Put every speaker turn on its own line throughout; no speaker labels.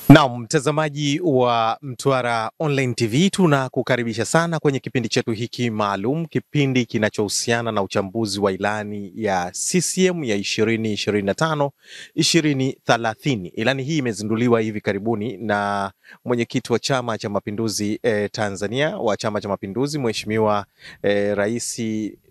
Na mtazamaji wa Mtwara Online TV, tunakukaribisha sana kwenye kipindi chetu hiki maalum, kipindi kinachohusiana na uchambuzi wa ilani ya CCM ya 2025 2030. Ilani hii imezinduliwa hivi karibuni na mwenyekiti wa Chama cha Mapinduzi Tanzania wa Chama cha Mapinduzi, Mheshimiwa Rais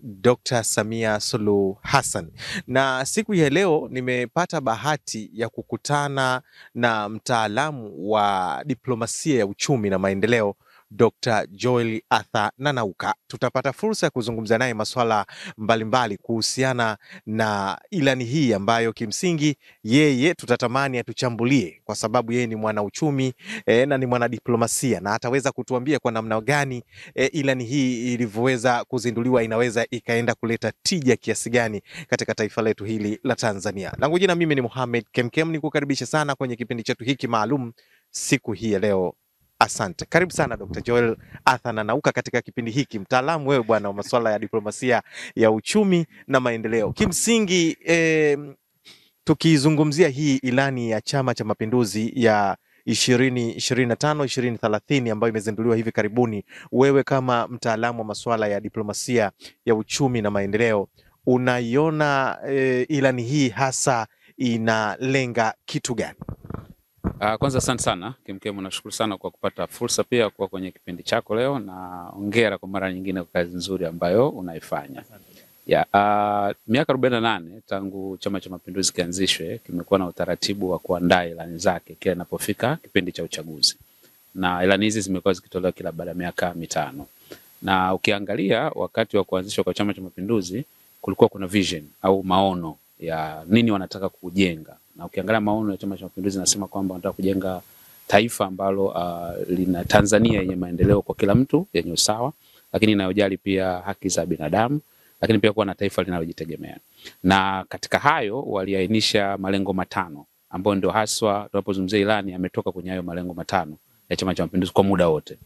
Dr. Samia Suluhu Hassan. Na siku ya leo nimepata bahati ya kukutana na mtaalamu wa diplomasia ya uchumi na maendeleo, Dr. Joel Arthur Nanauka. Tutapata fursa ya kuzungumza naye masuala mbalimbali kuhusiana na ilani hii ambayo kimsingi yeye tutatamani atuchambulie, kwa sababu yeye ni mwanauchumi na ni mwanadiplomasia, na ataweza kutuambia kwa namna gani ilani hii ilivyoweza kuzinduliwa inaweza ikaenda kuleta tija kiasi gani katika taifa letu hili la Tanzania. Langu jina mimi ni Mohamed Kemkem, nikukaribisha sana kwenye kipindi chetu hiki maalum siku hii ya leo. Asante. Karibu sana Dr. Joel Arthur Nanauka katika kipindi hiki. Mtaalamu wewe bwana wa masuala ya diplomasia ya uchumi na maendeleo. Kimsingi tukizungumzia hii ilani ya Chama cha Mapinduzi ya 2025 2030 ambayo imezinduliwa hivi karibuni, wewe kama mtaalamu wa masuala ya diplomasia ya uchumi na maendeleo, unaiona ilani hii hasa inalenga kitu gani?
Kwanza asante sana Kemkem, nashukuru sana kwa kupata fursa pia kwa kwenye kipindi chako leo, na hongera kwa mara nyingine kwa kazi nzuri ambayo unaifanya. Miaka 48 tangu Chama cha Mapinduzi kianzishwe, kimekuwa na utaratibu wa kuandaa ilani zake kila inapofika kipindi cha uchaguzi, na ilani hizi zimekuwa zikitolewa kila baada ya miaka mitano. Na ukiangalia wakati wa kuanzishwa kwa Chama cha Mapinduzi kulikuwa kuna vision au maono ya nini wanataka kujenga. Na ukiangalia maono ya Chama cha Mapinduzi nasema kwamba wanataka kujenga taifa ambalo lina Tanzania yenye maendeleo kwa kila mtu, yenye usawa, lakini inayojali pia haki za binadamu, lakini pia kuwa na taifa linalojitegemea. Na katika hayo waliainisha malengo matano ambayo ndio haswa tunapozungumzia ilani yametoka kwenye hayo malengo matano ya Chama cha Mapinduzi kwa muda wote.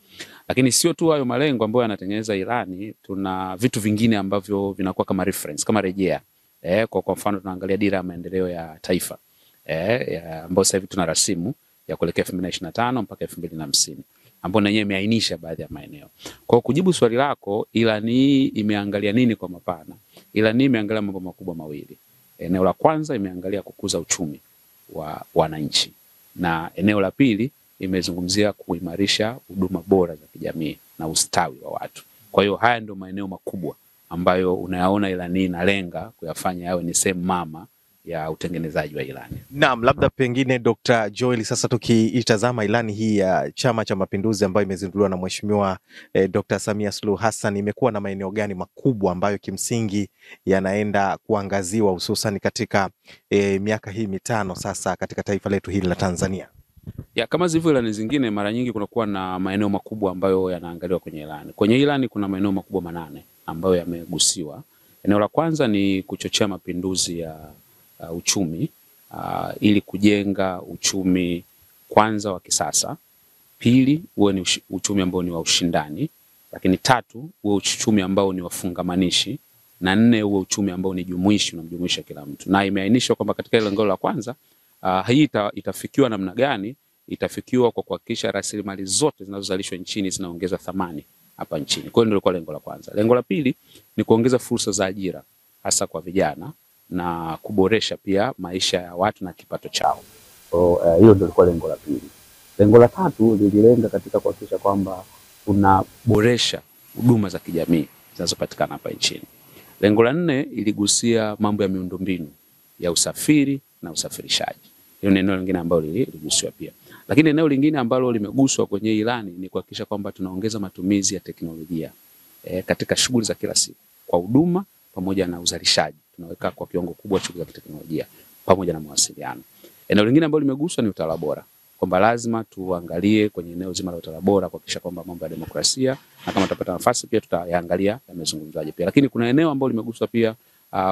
Lakini sio tu hayo malengo ambayo yanatengeneza ilani, tuna vitu vingine ambavyo vinakuwa kama reference, kama rejea. Kwa mfano tunaangalia dira ya maendeleo ya taifa ambayo sasa hivi tuna rasimu ya kuelekea 2025 mpaka 2050 ambayo na yenyewe imeainisha baadhi ya maeneo. Kwa kujibu swali lako, ilani hii imeangalia nini kwa mapana? Ilani hii imeangalia mambo makubwa mawili. Eneo la kwanza imeangalia kukuza uchumi wa wananchi, na eneo la pili imezungumzia kuimarisha huduma bora za kijamii na ustawi wa watu. Kwa hiyo haya ndio maeneo makubwa ambayo unayaona ilani inalenga kuyafanya yawe ni sehemu mama ya utengenezaji wa ilani.
Naam, labda pengine Dr. Joel, sasa tukiitazama ilani hii ya Chama cha Mapinduzi ambayo imezinduliwa na Mheshimiwa Dr. Samia Suluhu Hassan, imekuwa na maeneo gani makubwa ambayo kimsingi yanaenda kuangaziwa hususan katika miaka hii mitano sasa katika taifa letu hili la Tanzania?
Kama zilivyo ilani zingine, mara nyingi kunakuwa na maeneo makubwa ambayo yanaangaliwa kwenye ilani. Kwenye ilani kuna maeneo makubwa 8 ambayo yamegusiwa. Eneo la kwanza ni kuchochea mapinduzi ya uchumi ili kujenga uchumi kwanza wa kisasa. Pili, uwe ni uchumi ambao ni wa ushindani. Lakini tatu, uwe uchumi ambao ni wafungamanishi. Na 4, uwe uchumi ambao ni jumuishi, unamjumuisha kila mtu. Na imeainishwa kwamba katika ile lengo la kwanza hii itafikiwa namna gani? Itafikiwa kwa kuhakikisha rasilimali zote zinazozalishwa nchini zinaongeza thamani hapa nchini. Kwa hiyo ndio ilikuwa lengo la kwanza. Lengo la pili ni kuongeza fursa za ajira hasa kwa vijana na kuboresha pia maisha ya watu na kipato chao. Hiyo ndio ilikuwa lengo la pili. Lengo la tatu lililenga katika kuhakikisha kwamba tunaboresha huduma za kijamii zinazopatikana hapa nchini. Lengo la 4 iligusia mambo ya miundombinu ya usafiri na usafirishaji. Hiyo ni eneo lingine ambalo liligusiwa pia. Lakini eneo lingine ambalo limeguswa kwenye ilani ni kuhakikisha kwamba tunaongeza matumizi ya teknolojia katika shughuli za kila siku, kwa huduma pamoja na uzalishaji. Tunaweka kwa kiwango kubwa shughuli za teknolojia pamoja na mawasiliano. Eneo lingine ambalo limeguswa ni utawala bora, kwamba lazima tuangalie kwenye eneo zima la utawala bora kuhakikisha kwamba mambo ya demokrasia, na kama tutapata nafasi pia tutayaangalia yamezungumzwaje pia. Lakini kuna eneo ambalo limeguswa pia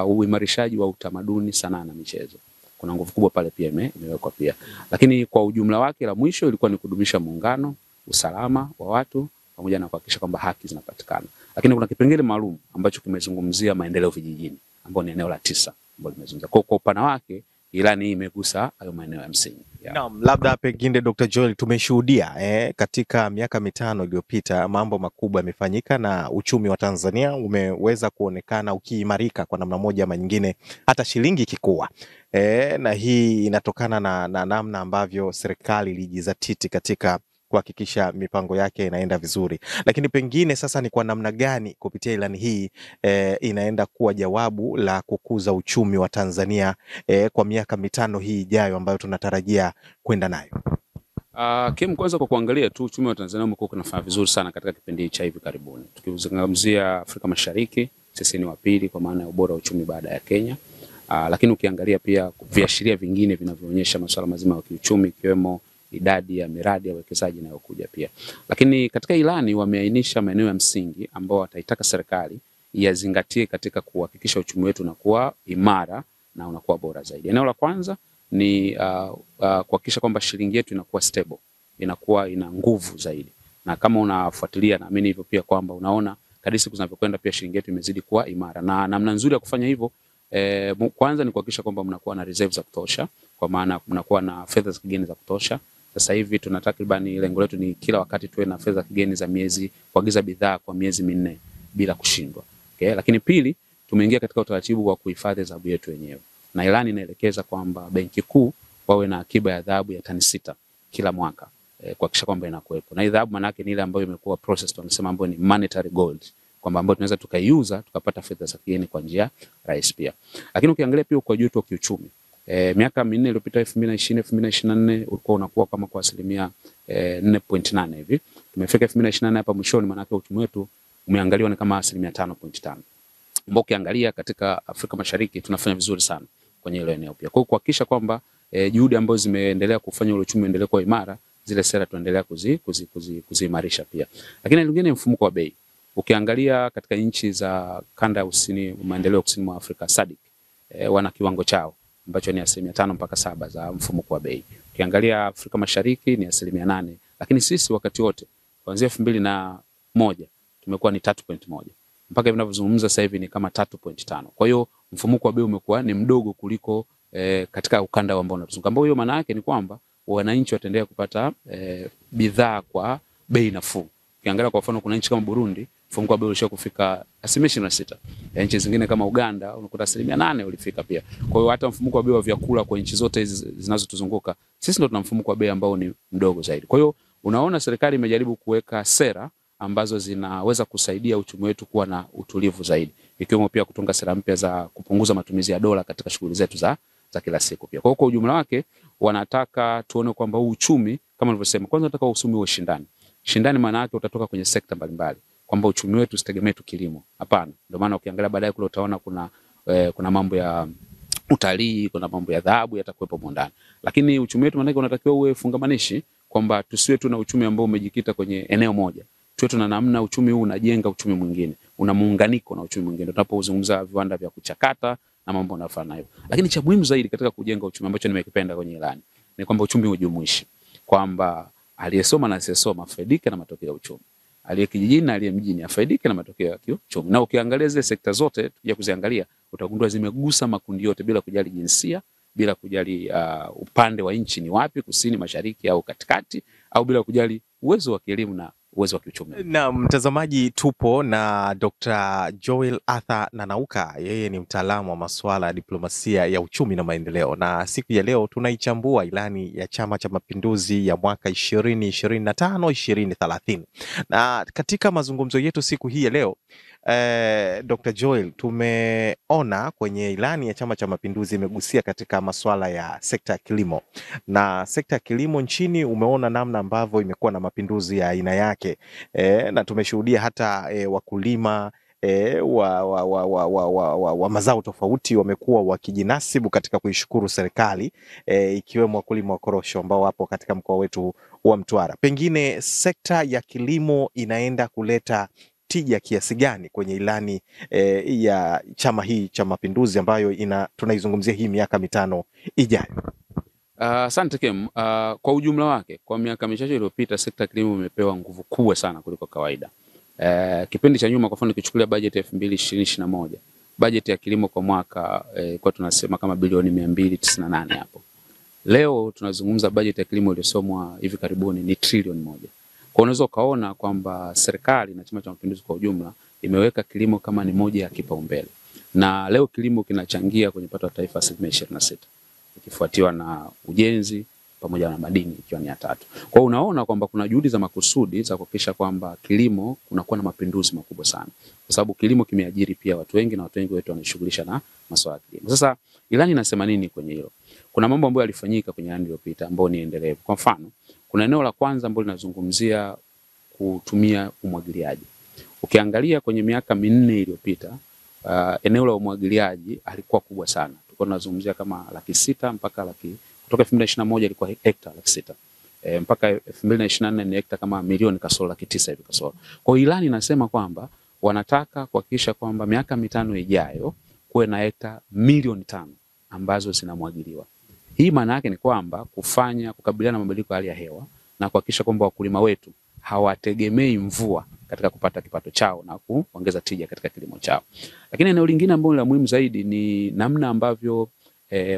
uimarishaji wa utamaduni, sanaa na michezo. Kuna nguvu kubwa pale pia imewekwa pia. Lakini kwa ujumla wake la mwisho ilikuwa ni kudumisha muungano, usalama wa watu pamoja na kuhakikisha kwamba haki zinapatikana. Lakini kuna kipengele maalum ambacho kimezungumzia maendeleo vijijini, ambao ni eneo la 9 ambalo limezungumzia. Kwa upana wake ilani hii imegusa hayo maeneo ya msingi.
Naam, labda pengine Dr. Joel, tumeshuhudia katika miaka mitano iliyopita mambo makubwa yamefanyika na uchumi wa Tanzania umeweza kuonekana ukiimarika kwa namna moja ama nyingine, hata shilingi ikikua. Na hii inatokana na namna ambavyo serikali ilijizatiti katika kuhakikisha mipango yake inaenda vizuri. Lakini pengine sasa ni kwa namna gani kupitia ilani hii inaenda kuwa jawabu la kukuza uchumi wa Tanzania kwa miaka mitano hii ijayo ambayo tunatarajia kwenda nayo?
Kim, kwanza kwa kuangalia tu uchumi wa Tanzania umekuwa unafanya vizuri sana katika kipindi cha hivi karibuni. Tukizungumzia Afrika Mashariki, sisi ni wa pili kwa maana ya ubora wa uchumi baada ya Kenya. Lakini ukiangalia pia viashiria vingine vinavyoonyesha masuala mazima ya kiuchumi ikiwemo idadi ya miradi ya uwekezaji inayokuja pia. Lakini katika ilani wameainisha maeneo ya msingi ambao wataitaka serikali yazingatie katika kuhakikisha uchumi wetu unakuwa imara na unakuwa bora zaidi. Eneo la kwanza ni kuhakikisha kwamba shilingi yetu inakuwa stable, inakuwa ina nguvu zaidi. Na kama unafuatilia, naamini hivyo pia kwamba unaona kadri siku zinavyokwenda pia shilingi yetu imezidi kuwa imara. Na namna nzuri ya kufanya hivyo kwanza ni kuhakikisha kwamba mnakuwa na reserves za kutosha, kwa maana mnakuwa na fedha za kigeni za kutosha. Sasa hivi tuna takriban, lengo letu ni kila wakati tuwe na fedha kigeni za miezi, kuagiza bidhaa kwa miezi 4 bila kushindwa. Okay? Lakini pili, tumeingia katika utaratibu wa kuhifadhi dhahabu yetu wenyewe. Na ilani inaelekeza kwamba Benki Kuu wawe na akiba ya dhahabu ya tani 6 kila mwaka, kuhakikisha kwamba inakuwepo. Na dhahabu maana yake ni ile ambayo imekuwa processed, wanasema ambayo ni monetary gold, kwamba ambayo tunaweza tukaiuza tukapata fedha za kigeni kwa njia rahisi pia. Lakini ukiangalia pia kwa wetu wa kiuchumi, miaka 4 iliyopita 2020 2024 ulikuwa unakuwa kama kwa asilimia 4.8 hivi. Tumefika 2024 hapa mwishoni, maana yake uchumi wetu umeangaliwa ni kama asilimia 5.5. Mbona ukiangalia katika Afrika Mashariki tunafanya vizuri sana kwenye ile eneo pia. Kwa hiyo kuhakikisha kwamba juhudi ambazo zimeendelea kufanya ule uchumi uendelee kuwa imara, zile sera tuendelea kuziimarisha pia. Lakini lingine mfumuko wa bei. Ukiangalia katika nchi za kanda ya kusini, maendeleo ya kusini mwa Afrika SADC, wana kiwango chao ambacho ni 5 mpaka 7 za mfumuko wa bei. Ukiangalia Afrika Mashariki ni 8, lakini sisi wakati wote kuanzia 2001 tumekuwa ni 3.1. Mpaka hivi ninavyozungumza sasa hivi ni kama 3.5. Kwa hiyo mfumuko wa bei umekuwa ni mdogo kuliko katika ukanda ambao unatuzunguka. Ambao hiyo maana yake ni kwamba wananchi wataendelea kupata bidhaa kwa bei nafuu. Ukiangalia kwa mfano kuna nchi kama Burundi, mfumuko wa bei ulishia kufika 26%. Nchi zingine kama Uganda unakuta 8% ulifika pia. Kwa hiyo hata mfumuko wa bei wa vyakula kwa nchi zote hizi zinazotuzunguka, sisi ndio tuna mfumuko wa bei ambao ni mdogo zaidi. Kwa hiyo unaona serikali imejaribu kuweka sera ambazo zinaweza kusaidia uchumi wetu kuwa na utulivu zaidi, ikiwemo pia kutunga sera mpya za kupunguza matumizi ya dola katika shughuli zetu za kila siku pia. Kwa hiyo kwa ujumla wake wanataka tuone kwamba huu uchumi, kama nilivyosema, kwanza nataka uchumi uwe shindani. Shindani maana yake utatoka kwenye sekta mbalimbali, kwamba uchumi wetu usitegemee tu kilimo. Hapana. Ndio maana ukiangalia baadaye kule utaona kuna mambo ya utalii, kuna mambo ya dhahabu yatakuwepo ndani. Lakini uchumi wetu maana yake unatakiwa uwe fungamanishi, kwamba tusiwe tu na uchumi ambao umejikita kwenye eneo moja. Tuwe tuna namna uchumi huu unajenga uchumi mwingine, una muunganiko na uchumi mwingine. Tunapozungumza viwanda vya kuchakata na mambo yanafana hivyo. Lakini cha muhimu zaidi katika kujenga uchumi ambacho nimekipenda kwenye ilani ni kwamba uchumi ujumuishi, kwamba aliyesoma na asiyesoma afaidike na matokeo ya uchumi, aliye kijijini na aliye mjini afaidike na matokeo ya kiuchumi. Na ukiangalia zile sekta zote tukija kuziangalia, utagundua zimegusa makundi yote bila kujali jinsia, bila kujali upande wa nchi ni wapi, kusini, mashariki au katikati, au bila kujali uwezo wa kielimu na uwezo wa kiuchumi.
Na mtazamaji, tupo na Dr. Joel Arthur Nanauka. Yeye ni mtaalamu wa masuala ya diplomasia ya uchumi na maendeleo, na siku ya leo tunaichambua ilani ya Chama cha Mapinduzi ya mwaka 2025-2030. Na katika mazungumzo yetu siku hii ya leo, Dr. Joel, tumeona kwenye ilani ya Chama cha Mapinduzi imegusia katika masuala ya sekta ya kilimo, na sekta ya kilimo nchini umeona namna ambavyo imekuwa na mapinduzi ya aina yake, na tumeshuhudia hata wakulima wa mazao tofauti wamekuwa wakijinasibu katika kuishukuru serikali, ikiwemo wakulima wa korosho ambao wapo katika mkoa wetu wa Mtwara. Pengine sekta ya kilimo inaenda kuleta tija kiasi gani kwenye ilani ya chama hii cha Mapinduzi ambayo tunaizungumzia hii miaka mitano ijayo?
Asante Kim. Kwa ujumla wake, kwa miaka michache iliyopita sekta ya kilimo imepewa nguvu kubwa sana kuliko kawaida. Kipindi cha nyuma, kwa mfano nikichukulia bajeti ya 2020-2021, bajeti ya kilimo kwa mwaka kwa tunasema kama bilioni 298 hapo. Leo tunazungumza bajeti ya kilimo iliyosomwa hivi karibuni ni trilioni 1. Kwa unaweza ukaona kwamba serikali na Chama cha Mapinduzi kwa ujumla imeweka kilimo kama ni moja ya kipaumbele. Na leo kilimo kinachangia kwenye pato la taifa 26%, ikifuatiwa na ujenzi pamoja na madini ikiwa ni ya 3. Kwa hiyo unaona kwamba kuna juhudi za makusudi za kuhakikisha kwamba kilimo kunakuwa na mapinduzi makubwa sana. Kwa sababu kilimo kimeajiri pia watu wengi na watu wengi wetu wanashughulisha na masuala ya kilimo. Sasa ilani inasema nini kwenye hilo? Kuna mambo ambayo yalifanyika kwenye ilani iliyopita ambayo ni endelevu. Kwa mfano, kuna eneo la kwanza ambalo linazungumzia kutumia umwagiliaji. Ukiangalia kwenye miaka 4 iliyopita, eneo la umwagiliaji halikuwa kubwa sana. Tulikuwa tunazungumzia kama 600,000 mpaka kutoka 2021 ilikuwa hekta 600,000. Mpaka 2024 ni hekta kama milioni kasoro 900,000 hivi kasoro. Kwa hiyo ilani inasema kwamba wanataka kuhakikisha kwamba miaka 5 ijayo kuwe na hekta milioni 5 ambazo zinamwagiliwa. Hii maana yake ni kwamba kukabiliana na mabadiliko ya hali ya hewa na kuhakikisha kwamba wakulima wetu hawategemei mvua katika kupata kipato chao na kuongeza tija katika kilimo chao. Lakini eneo lingine ambalo la muhimu zaidi ni namna ambavyo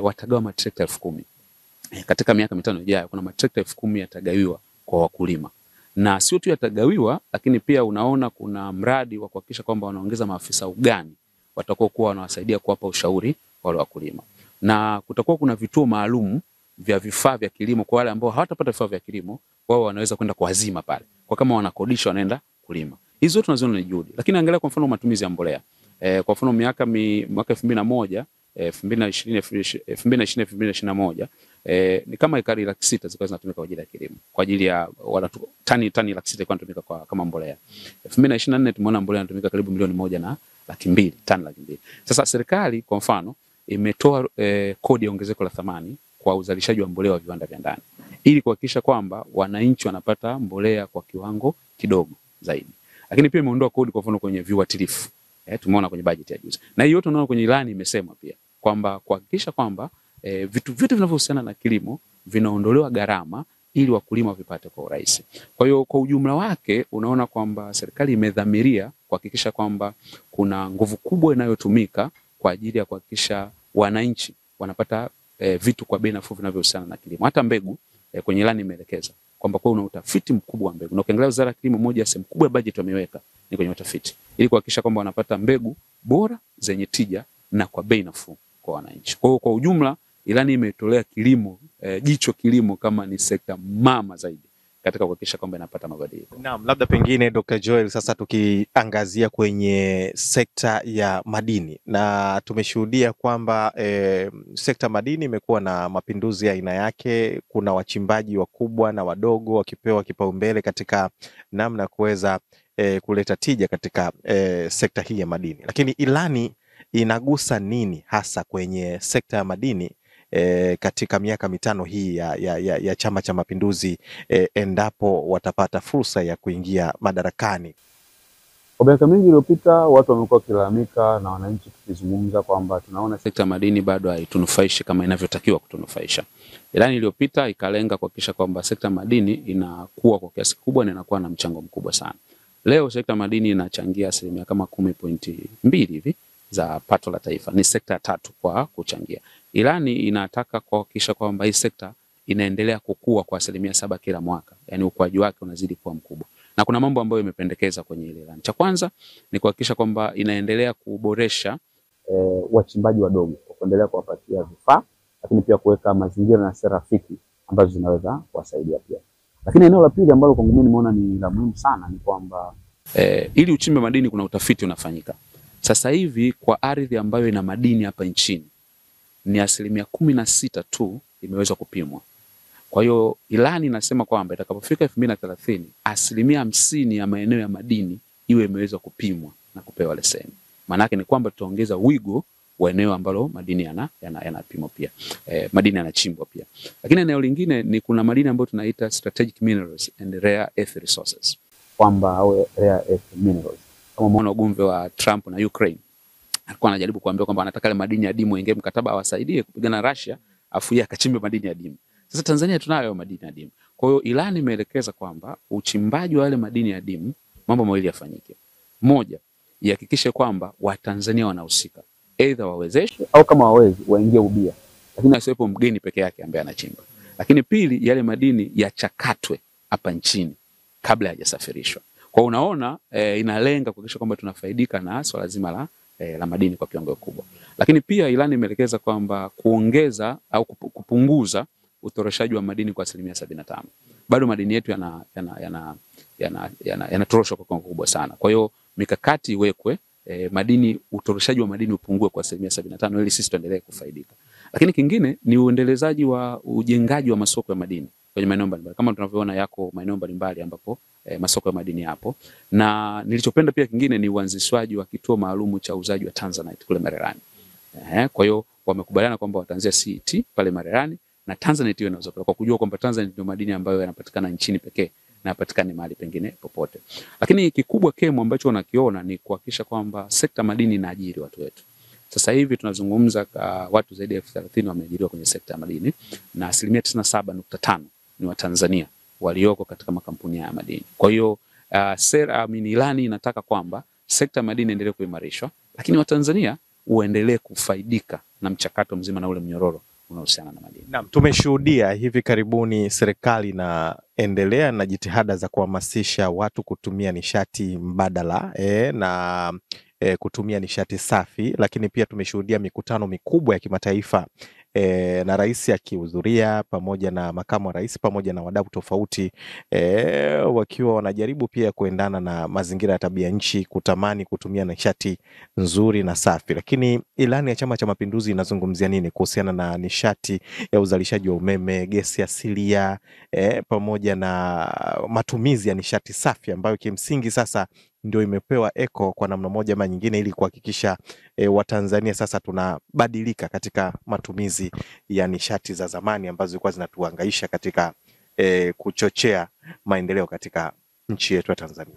watagawa matrekta 10,000. Katika miaka 5 ijayo kuna matrekta 10,000 yatagawiwa kwa wakulima. Na sio tu yatagawiwa, lakini pia unaona kuna mradi wa kuhakikisha kwamba wanaongeza maafisa ugani watakuwa wanawasaidia kuwapa ushauri wale wakulima. Na kutakuwa kuna vituo maalum vya vifaa vya kilimo kwa wale ambao hawatapata vifaa vya kilimo, wao wanaweza kwenda kuazima pale. Kwa kama wanakodisha wanaenda kulima. Hizo tunaziona ni juhudi. Lakini angalia kwa mfano matumizi ya mbolea. Kwa mfano mwaka 2001, 2020, 2021 ni kama ekari 600,000 zilikuwa zinatumika kwa ajili ya kilimo. Kwa ajili ya tani 600,000 ilikuwa inatumika kama mbolea. 2024 tumeona mbolea inatumika karibu milioni 1.2 tani 200,000. Sasa serikali kwa mfano imetoa kodi ya ongezeko la thamani kwa uzalishaji wa mbolea wa viwanda vya ndani ili kuhakikisha kwamba wananchi wanapata mbolea kwa kiwango kidogo zaidi. Lakini pia imeondoa kodi kwa mfano kwenye viuatilifu. Tumeona kwenye bajeti ya juzi. Na hiyo yote tunaona kwenye ilani imesema pia kwamba kuhakikisha kwamba vitu vyote vinavyohusiana na kilimo vinaondolewa gharama ili wakulima vipate kwa urahisi. Kwa hiyo kwa ujumla wake unaona kwamba serikali imedhamiria kuhakikisha kwamba kuna nguvu kubwa inayotumika kwa ajili ya kuhakikisha wananchi wanapata vitu kwa bei nafuu vinavyohusiana na kilimo. Hata mbegu kwenye ilani imeelekeza kwamba kwa una utafiti mkubwa wa mbegu. Na ukiangalia Wizara ya Kilimo, moja ya sehemu kubwa ya bajeti wameweka ni kwenye utafiti ili kuhakikisha kwamba wanapata mbegu bora zenye tija na kwa bei nafuu kwa wananchi. Kwa hiyo kwa ujumla ilani imetolea kilimo jicho kilimo kama ni sekta mama zaidi katika kuhakikisha kwamba inapata mabadiliko.
Naam, labda pengine Dr. Joel, sasa tukiangazia kwenye sekta ya madini, na tumeshuhudia kwamba sekta madini imekuwa na mapinduzi ya aina yake. Kuna wachimbaji wakubwa na wadogo wakipewa kipaumbele katika namna kuweza kuleta tija katika sekta hii ya madini. Lakini ilani inagusa nini hasa kwenye sekta ya madini katika miaka 5 hii ya Chama cha Mapinduzi endapo watapata fursa ya kuingia madarakani?
Kwa miaka mingi iliyopita watu wamekuwa wakilalamika na wananchi tukizungumza kwamba tunaona
sekta ya madini bado haitunufaishi kama inavyotakiwa kutunufaisha. Ilani iliyopita ikalenga kuhakikisha kwamba sekta ya madini inakuwa kwa kiasi kikubwa na inakuwa na mchango mkubwa sana. Leo sekta ya madini inachangia asilimia kama 10.2 hivi za pato la taifa. Ni sekta ya 3 kwa kuchangia. Ilani inataka kuhakikisha kwamba hii sekta inaendelea kukua kwa asilimia 7 kila mwaka. Yaani ukuaji wake unazidi kuwa mkubwa. Na kuna mambo ambayo imependekeza kwenye ile ilani. Cha kwanza ni kuhakikisha kwamba inaendelea kuboresha
wachimbaji wadogo, kuendelea kuwapatia vifaa, lakini pia kuweka mazingira na sera rafiki ambazo zinaweza kuwasaidia pia. Lakini eneo la pili ambalo kwangu mimi nimeona ni la muhimu sana ni kwamba
ili uchimbe madini kuna utafiti unafanyika. Sasa hivi kwa ardhi ambayo ina madini hapa nchini ni asilimia 16 tu imeweza kupimwa. Kwa hiyo ilani inasema kwamba itakapofika 2030 asilimia 50 ya maeneo ya madini iwe imeweza kupimwa na kupewa leseni. Maana yake ni kwamba tutaongeza wigo wa eneo ambalo madini yanapimwa pia. Madini yanachimbwa pia. Lakini eneo lingine ni kuna madini ambayo tunaita strategic minerals and rare earth resources.
Kwamba au rare earth minerals.
Kama umeona ugomvi wa Trump na Ukraine, alikuwa anajaribu kuambia kwamba anataka ile madini ya dimu ingie mkataba awasaidie kupigana na Russia, afu yeye akachimbe madini ya dimu. Sasa Tanzania tunayo madini ya dimu. Kwa hiyo ilani imeelekeza kwamba uchimbaji wa yale madini ya dimu mambo mawili yafanyike. Moja, ihakikishe kwamba Watanzania wanahusika, aidha wawezeshe
au kama wawezi waingie ubia,
lakini asiwepo mgeni peke yake ambaye anachimba. Lakini pili, yale madini yachakatwe hapa nchini kabla hayajasafirishwa. Kwa unaona inalenga kuhakikisha kwamba tunafaidika na swala zima la madini kwa kiwango kikubwa. Lakini pia ilani imeelekeza kwamba kuongeza au kupunguza utoroshaji wa madini kwa 75%. Bado madini yetu yanatoroshwa kwa kiwango kikubwa sana. Kwa hiyo mikakati iwekwe, utoroshaji wa madini upungue kwa 75% ili sisi tuendelee kufaidika. Lakini kingine ni uendelezaji wa ujengaji wa masoko ya madini kwenye maeneo mbalimbali. Kama tunavyoona yako maeneo mbalimbali ambapo masoko ya madini yapo. Na nilichopenda pia kingine ni uanzishwaji wa kituo maalum cha uzaji wa Tanzanite kule Mererani. Kwa hiyo wamekubaliana kwamba wataanzia CET pale Mererani na Tanzanite hiyo inaweza kwa kujua kwamba Tanzanite ndio madini ambayo yanapatikana nchini pekee na yapatikane mahali pengine popote. Lakini kikubwa kemo ambacho wanakiona ni kuhakikisha kwamba sekta madini inaajiri watu wetu. Sasa hivi tunazungumza watu zaidi ya 30,000 wameajiriwa kwenye sekta ya madini na 97.5% ni Watanzania walioko katika makampuni ya madini. Kwa hiyo ilani inataka kwamba sekta ya madini endelee kuimarishwa, lakini Watanzania uendelee kufaidika na mchakato mzima na ule mnyororo unaohusiana na madini.
Naam, tumeshuhudia hivi karibuni serikali inaendelea na jitihada za kuhamasisha watu kutumia nishati mbadala na kutumia nishati safi, lakini pia tumeshuhudia mikutano mikubwa ya kimataifa na rais akihudhuria pamoja na makamu wa rais pamoja na wadau tofauti wakiwa wanajaribu pia kuendana na mazingira ya tabia nchi, kutamani kutumia nishati nzuri na safi. Lakini ilani ya Chama cha Mapinduzi inazungumzia nini kuhusiana na nishati ya uzalishaji wa umeme, gesi asilia pamoja na matumizi ya nishati safi ambayo kimsingi sasa ndio imepewa eko kwa namna moja ama nyingine ili kuhakikisha Watanzania sasa tunabadilika katika matumizi ya nishati za zamani ambazo zilikuwa zinatuhangaisha katika kuchochea maendeleo katika nchi yetu ya Tanzania.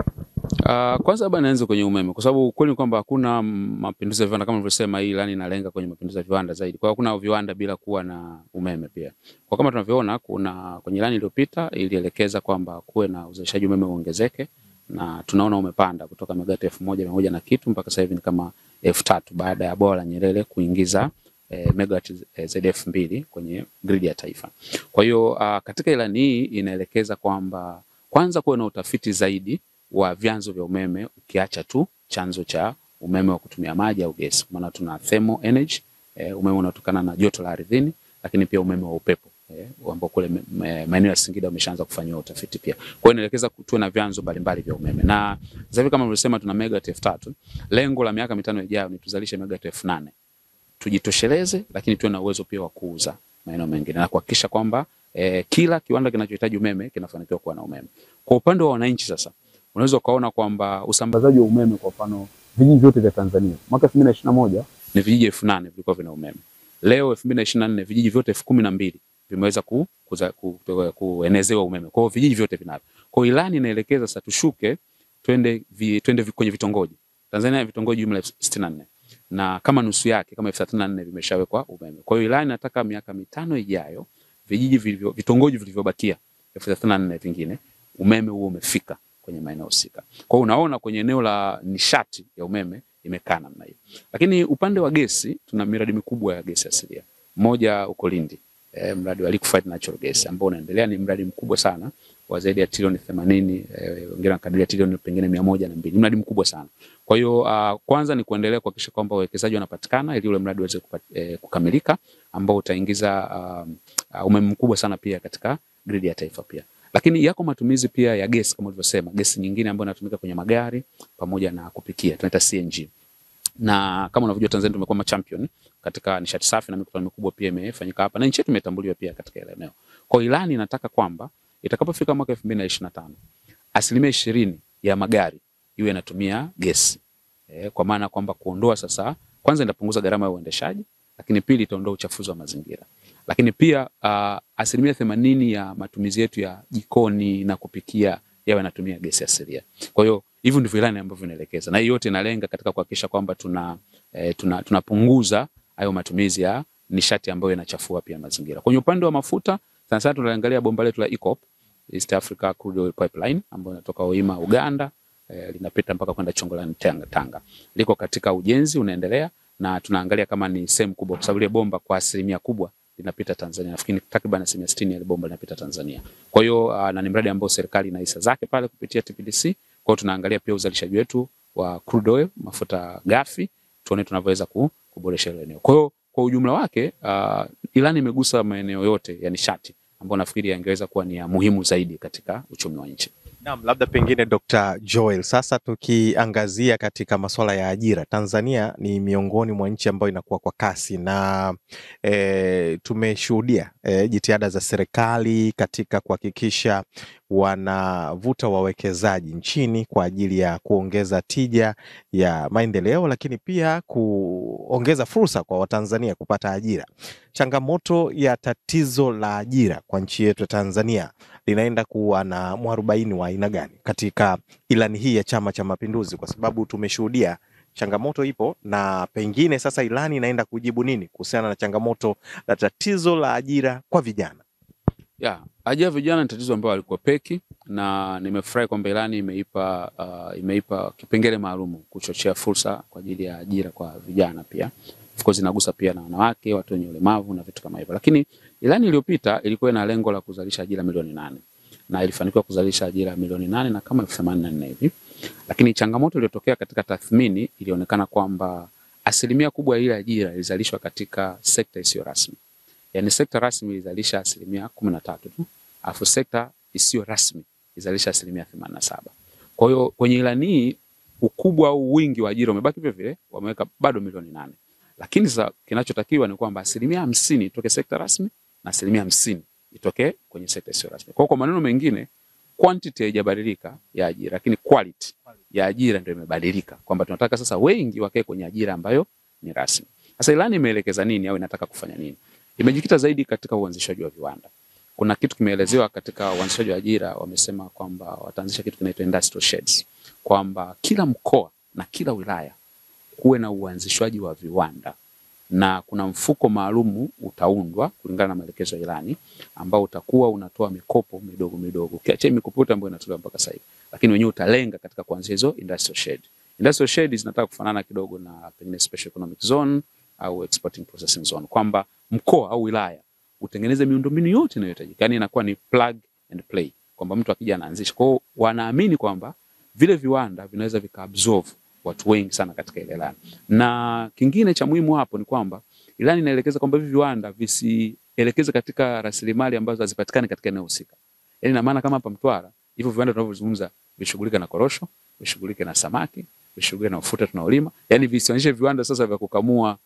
Kwanza hapa naanza kwenye umeme kwa sababu kweli kwamba hakuna mapinduzi ya viwanda kama nilivyosema, hii ilani inalenga kwenye mapinduzi ya viwanda zaidi. Kwa hiyo hakuna viwanda bila kuwa na umeme pia. Kwa kama tunavyoona kwenye ilani iliyopita ilielekeza kwamba kuwe na uzalishaji umeme uongezeke na tunaona umepanda kutoka megawati 1,100 na kitu mpaka sasa hivi ni kama 3,000 baada ya bwawa la Nyerere kuingiza megawati zaidi ya 2,000 kwenye grid ya taifa. Kwa hiyo katika ilani hii inaelekeza kwamba kwanza kuwe na utafiti zaidi wa vyanzo vya umeme ukiacha tu chanzo cha umeme wa kutumia maji au gesi. Maana tuna thermal energy, umeme unatokana na joto la ardhini, lakini pia umeme wa upepo ambao kule maeneo ya Singida wameshaanza kufanywa utafiti pia. Kwa hiyo inaelekeza tuwe na vyanzo mbalimbali vya umeme. Na sasa hivi kama nilivyosema tuna megawati 3,000. Lengo la miaka 5 ijayo ni tuzalishe megawati 8,000. Tujitosheleze, lakini tuwe na uwezo pia wa kuuza maeneo mengine na kuhakikisha kwamba kila kiwanda kinachohitaji umeme kinafanikiwa kuwa na umeme. Kwa upande wa wananchi sasa, unaweza kuona kwamba
usambazaji wa umeme kwa mfano vijiji vyote vya Tanzania mwaka 2021
ni vijiji 8,000 vilikuwa vina umeme. Leo 2024 vijiji vyote 12,000 vimeweza kuenezewa umeme. Kwa hiyo vijiji vyote vinavyo. Kwa hiyo ilani inaelekeza sasa tushuke twende kwenye vitongoji. Tanzania vitongoji jumla 64 na kama nusu yake kama 34 vimeshawekwa umeme. Kwa hiyo ilani inataka miaka 5 ijayo vitongoji vilivyobakia 34 vingine umeme huo umefika kwenye maeneo husika. Kwa hiyo unaona kwenye eneo la nishati ya umeme imekaa namna hiyo. Lakini upande wa gesi tuna miradi mikubwa ya gesi asilia. Moja uko Lindi, mradi wa liquefied natural gas ambao unaendelea, ni mradi mkubwa sana wa zaidi ya trilioni 80, wengine wanakadiria trilioni pengine 102. Mradi mkubwa sana. Kwa hiyo kwanza ni kuendelea kuhakikisha kwamba wawekezaji wanapatikana ili ule mradi uweze kukamilika, ambao utaingiza umeme mkubwa sana pia katika grid ya taifa pia. Lakini yako matumizi pia ya gesi kama ulivyosema, gesi nyingine ambayo inatumika kwenye magari pamoja na kupikia, tunaita CNG. Na kama unavyojua Tanzania tumekuwa champion katika nishati safi na mikutano mikubwa pia imefanyika hapa na nchi yetu imetambuliwa pia katika ile eneo. Kwa ilani inataka kwamba itakapofika mwaka 2025 20% ya magari iwe yanatumia gesi. Kwa maana kwamba kuondoa sasa, kwanza inapunguza gharama ya uendeshaji, lakini pili itaondoa uchafuzi wa mazingira. Lakini pia 80% ya matumizi yetu ya jikoni na kupikia yawe yanatumia gesi asilia. Kwa hiyo hivyo ndivyo ilani ambavyo inaelekeza. Na hiyo yote inalenga katika kuhakikisha kwamba tunapunguza hayo matumizi ya nishati ambayo inachafua pia mazingira. Kwenye upande wa mafuta, sasa tunaangalia bomba letu la EACOP, East Africa Crude Oil Pipeline, ambayo inatoka Hoima, Uganda, linapita mpaka kwenda Chongolani Tanga. Liko katika ujenzi unaendelea, na tunaangalia kama ni sehemu kubwa, kwa sababu ile bomba kwa asilimia kubwa linapita Tanzania. Nafikiri takriban 60% ya bomba linapita Tanzania. Kwa hiyo na ni mradi ambao serikali ina hisa zake pale kupitia TPDC. Kwa hiyo tunaangalia pia uzalishaji wetu wa crude oil, mafuta ghafi, tuone tunavyoweza kuboresha ile eneo. Kwa hiyo kwa ujumla wake ilani imegusa maeneo yote ya nishati ambayo nafikiri yangeweza kuwa ni ya muhimu zaidi katika uchumi wa nchi.
Naam, labda pengine Dr. Joel, sasa tukiangazia katika masuala ya ajira, Tanzania ni miongoni mwa nchi ambayo inakuwa kwa kasi na tumeshuhudia jitihada za serikali katika kuhakikisha wanavuta wawekezaji nchini kwa ajili ya kuongeza tija ya maendeleo, lakini pia kuongeza fursa kwa Watanzania kupata ajira. Changamoto ya tatizo la ajira kwa nchi yetu ya Tanzania linaenda kuwa na mwarobaini wa aina gani katika ilani hii ya Chama cha Mapinduzi? Kwa sababu tumeshuhudia changamoto ipo, na pengine sasa ilani inaenda kujibu nini kuhusiana na changamoto la tatizo la ajira kwa vijana?
Ajira vijana ni tatizo ambalo alikuwa peki, na nimefurahi kwamba ilani imeipa kipengele maalum kuchochea fursa kwa ajili ya ajira kwa vijana pia. Of course inagusa pia na wanawake, watu wenye ulemavu na vitu kama hivyo. Lakini ilani iliyopita ilikuwa na lengo la kuzalisha ajira milioni 8 na ilifanikiwa kuzalisha ajira milioni 8 na kama 84 hivi. Lakini changamoto iliyotokea katika tathmini ilionekana kwamba asilimia kubwa ya ile ajira ilizalishwa katika sekta isiyo rasmi. Yaani sekta rasmi ilizalisha 13% tu, afu sekta isiyo rasmi ilizalisha 87%. Kwa hiyo kwenye ilani hii ukubwa au wingi wa ajira umebaki vile vile, wameweka bado milioni 8. Lakini sasa kinachotakiwa ni kwamba 50% itoke sekta rasmi na 50% itoke kwenye sekta isiyo rasmi. Kwa maneno mengine, quantity haijabadilika ya ajira, lakini quality ya ajira ndio imebadilika, kwamba tunataka sasa wengi wakae kwenye ajira ambayo ni rasmi. Sasa ilani imeelekeza nini au inataka kufanya nini? Imejikita zaidi katika uanzishaji wa viwanda. Kuna kitu kimeelezewa katika uanzishaji wa ajira, wamesema kwamba wataanzisha kitu kinaitwa industrial sheds, kwamba kila mkoa na kila wilaya kuwe na uanzishwaji wa viwanda, na kuna mfuko maalumu utaundwa kulingana na maelekezo ya ilani ambao utakuwa unatoa mikopo midogo midogo. Kiacha mikopo ambayo inatolewa mpaka sasa hivi, lakini wenyewe utalenga katika kuanzisha hizo industrial shed. Industrial shed zinataka kufanana kidogo na pengine special economic zone au exporting processing zone, kwamba mkoa au wilaya utengeneze miundombinu yote inayohitajika. Yaani inakuwa ni plug and play, kwamba mtu akija anaanzisha. Kwa hiyo wanaamini kwamba vile viwanda vinaweza vikaabsorb watu wengi sana katika ile ilani. Na kingine cha muhimu hapo ni kwamba ilani inaelekeza kwamba hivi viwanda visielekeze katika rasilimali ambazo hazipatikani katika eneo husika. Yaani na maana kama hapa Mtwara, hivyo viwanda tunavyozungumza vishughulike na korosho, vishughulike na samaki, vishughulike na ufuta tunaolima. Yaani visionyeshe viwanda sasa vya kukamua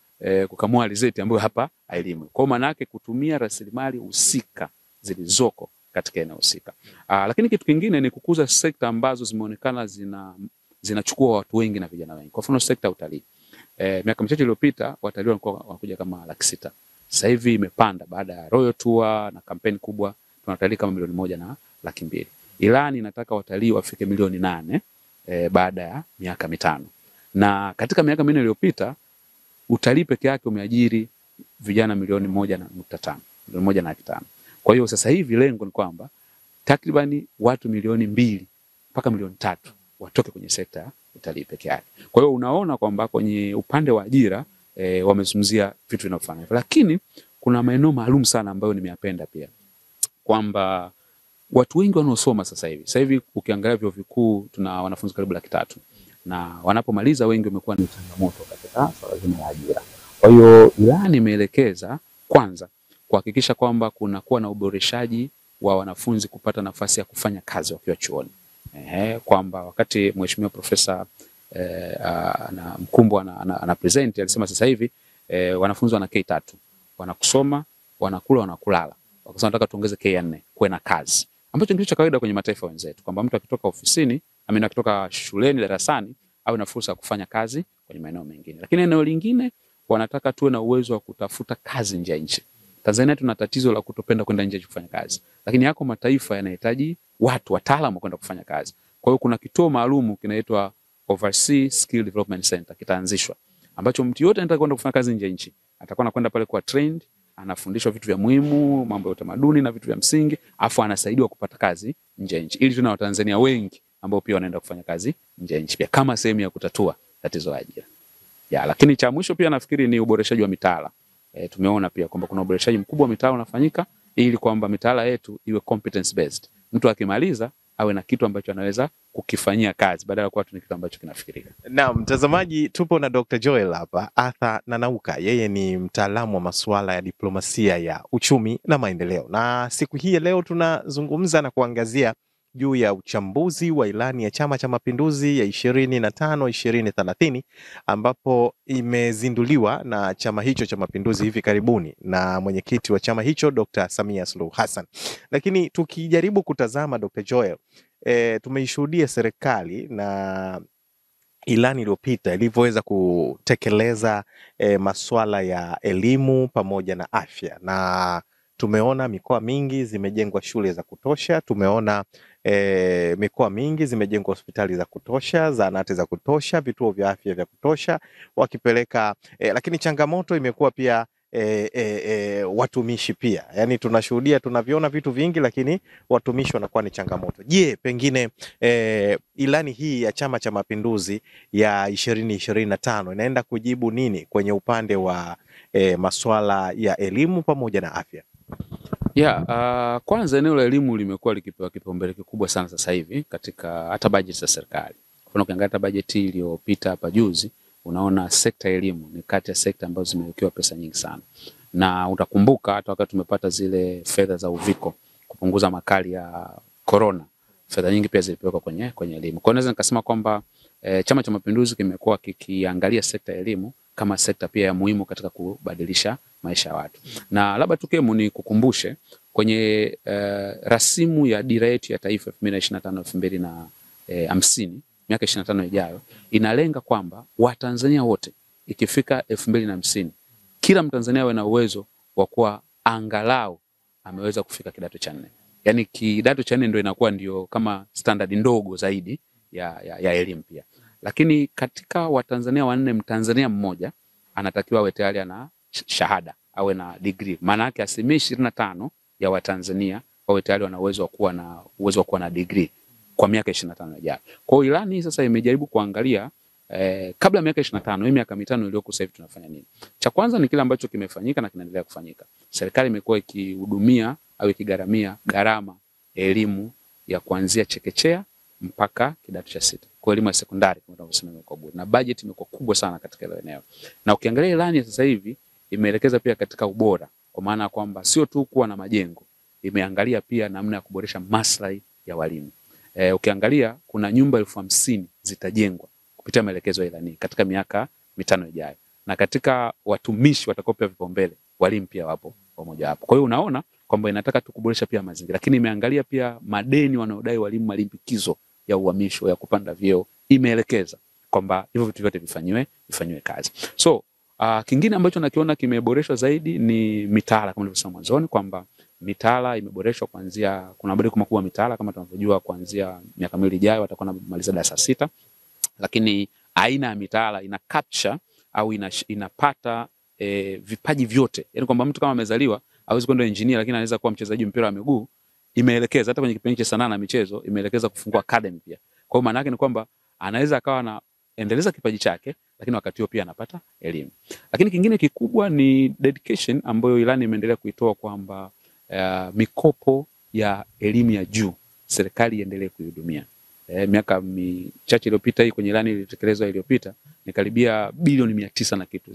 alizeti ambayo hapa hailimu. Kwa maana yake kutumia rasilimali husika zilizoko katika eneo husika. Lakini kitu kingine ni kukuza sekta ambazo zimeonekana zinachukua watu wengi na vijana wengi. Kwa mfano sekta ya utalii. Miaka michache iliyopita watalii walikuwa wanakuja kama 600,000. Sasa hivi imepanda baada ya Royal Tour na kampeni kubwa, tuna watalii kama 1,200,000. Ilani inataka watalii wafike 8,000,000 baada ya miaka 5. Na katika miaka 4 iliyopita utalii peke yake umeajiri vijana 1.5 milioni. Kwa hiyo sasa hivi lengo ni kwamba takribani watu 2 mpaka 3 watoke kwenye sekta ya utalii peke yake. Kwa hiyo unaona kwamba kwenye upande wa ajira wamezungumzia vitu vinavyofanana. Lakini kuna maeneo maalum sana ambayo nimeyapenda pia, kwamba watu wengi wanaosoma sasa hivi ukiangalia vyuo vikuu tuna wanafunzi karibu 300,000, na wanapomaliza wengi wamekuwa ni changamoto katika swala zima la ajira. Kwa hiyo ilani imeelekeza kwanza kuhakikisha kwamba kuna kuwa na uboreshaji wa wanafunzi kupata nafasi ya kufanya kazi wakiwa chuoni. Kwamba wakati Mheshimiwa Profesa Mkumbo ana present alisema sasa hivi wanafunzi wana K3, wanakusoma, wanakula, wanakulala. Wakasema nataka tuongeze K4, kuwe na kazi. Ambacho ndio cha kawaida kwenye mataifa wenzetu, kwamba mtu akitoka ofisini, akitoka shuleni darasani awe na fursa ya kufanya kazi kwenye maeneo mengine. Lakini eneo lingine wanataka tuwe na uwezo wa kutafuta kazi nje ya nchi. Tanzania tuna tatizo la kutopenda kwenda nje kufanya kazi. Lakini yako mataifa yanahitaji wataalamu kwenda kufanya kazi. Kwa hiyo kuna kituo maalum kinaitwa Overseas Skill Development Center kitaanzishwa, ambacho mtu yote anataka kwenda kufanya kazi nje ya nchi atakuwa anakwenda pale kwa trained, anafundishwa vitu vya muhimu, mambo ya utamaduni na vitu vya msingi, afu anasaidiwa kupata kazi nje ya nchi, ili tuna Watanzania wengi ambao pia wanaenda kufanya kazi nje ya nchi pia kama sehemu ya kutatua tatizo la ajira. Lakini cha mwisho pia nafikiri ni uboreshaji wa mitaala. Tumeona pia kwamba kuna uboreshaji mkubwa wa mitaala unafanyika ili kwamba mitaala yetu iwe competence based. Mtu akimaliza awe na kitu ambacho anaweza kukifanyia kazi badala ya kuwa tu ni kitu ambacho kinafikirika.
Na mtazamaji, tupo na Dr. Joel hapa, Arthur Nanauka. Yeye ni mtaalamu wa masuala ya diplomasia ya uchumi na maendeleo. Na siku hii leo tunazungumza na kuangazia juu ya uchambuzi wa ilani ya Chama cha Mapinduzi ya 2025-2030 ambapo imezinduliwa na chama hicho cha Mapinduzi hivi karibuni na mwenyekiti wa chama hicho Dr. Samia Suluhu Hassan. Lakini tukijaribu kutazama Dr. Joel, tumeishuhudia serikali na ilani iliyopita ilivyoweza kutekeleza masuala ya elimu pamoja na afya, na tumeona mikoa mingi zimejengwa shule za kutosha, tumeona mikoa mingi zimejengwa hospitali za kutosha, zahanati za kutosha, vituo vya afya vya kutosha wakipeleka, lakini changamoto imekuwa pia watumishi pia. Yani tunashuhudia, tunaviona vitu vingi lakini watumishi wanakuwa ni changamoto. Je, pengine ilani hii ya Chama cha Mapinduzi ya 2025 inaenda kujibu nini kwenye upande wa masuala ya elimu pamoja na afya?
Kwanza eneo la elimu limekuwa likipewa kipaumbele kikubwa sana sasa hivi katika hata bajeti za serikali. Kwa ukiangalia hata bajeti iliyopita hapa juzi, unaona sekta ya elimu ni kati ya sekta ambazo zimewekewa pesa nyingi sana. Na utakumbuka hata wakati tumepata zile fedha za uviko kupunguza makali ya corona, fedha nyingi pia zilipelekwa kwenye elimu. Kwa hiyo naweza nikasema kwamba Chama cha Mapinduzi kimekuwa kikiangalia sekta ya elimu kama sekta pia ya muhimu katika kubadilisha maisha ya watu. Na labda tukemu ni kukumbushe kwenye rasimu ya dira yetu ya taifa 2025-2050, miaka 25 ijayo, inalenga kwamba Watanzania wote ikifika 2050 kila Mtanzania awe na uwezo wa kuwa angalau ameweza kufika kidato cha 4. Yaani kidato cha 4 ndio inakuwa ndio kama standard ndogo zaidi ya elimu pia. Lakini katika Watanzania wanne, Mtanzania mmoja anatakiwa awe tayari ana shahada, awe na degree. Maana yake 25% ya Watanzania wawe tayari wana uwezo wa kuwa na degree kwa miaka 25 ijayo. Kwa hiyo ilani hii sasa imejaribu kuangalia kabla ya miaka 25, hii miaka 5 iliyoko sasa hivi tunafanya nini? Cha kwanza ni kile ambacho kimefanyika na kinaendelea kufanyika. Serikali imekuwa ikihudumia au ikigharamia gharama elimu ya kuanzia chekechea mpaka kidato cha 6. Kwa elimu ya sekondari kama tunavyosema imekuwa bure. Na budget imekuwa kubwa sana katika ile eneo. Na ukiangalia ilani sasa hivi imeelekeza pia katika ubora, kwa maana kwamba sio tu kuwa na majengo, imeangalia pia namna ya kuboresha maslahi ya walimu. Ukiangalia kuna nyumba 50,000 zitajengwa kupitia maelekezo ya ilani katika miaka 5 ijayo. Na katika watumishi watakaopewa vipaumbele, walimu pia wapo pamoja hapo. Kwa hiyo unaona kwamba inataka tu kuboresha pia mazingira, lakini imeangalia pia madeni wanaodai walimu, malimbikizo ya uhamisho, ya kupanda vyeo, imeelekeza kwamba hivyo vitu vyote vifanywe kazi. So kingine ambacho nakiona kimeboreshwa zaidi ni mitaala, kama nilivyosema mwanzoni kwamba mitaala imeboreshwa kuanzia, kuna mabadiliko makubwa mitaala kama tunavyojua, kuanzia miaka 2 ijayo watakuwa wanamaliza darasa 6, lakini aina ya mitaala ina capture au inapata vipaji vyote. Yaani kwamba mtu kama amezaliwa hawezi kwenda engineer lakini anaweza kuwa mchezaji mpira wa miguu, imeelekeza hata kwenye kipindi cha sanaa na michezo imeelekeza kufungua academy pia. Kwa hiyo maana yake ni kwamba anaweza akawa na endeleza kipaji chake lakini wakati huo pia anapata elimu. Lakini kingine kikubwa ni dedication ambayo ilani imeendelea kuitoa kwamba mikopo ya elimu ya juu serikali iendelee kuihudumia. Miaka michache iliyopita hii kwenye ilani ilitekelezwa iliyopita ni karibia bilioni 900 na kitu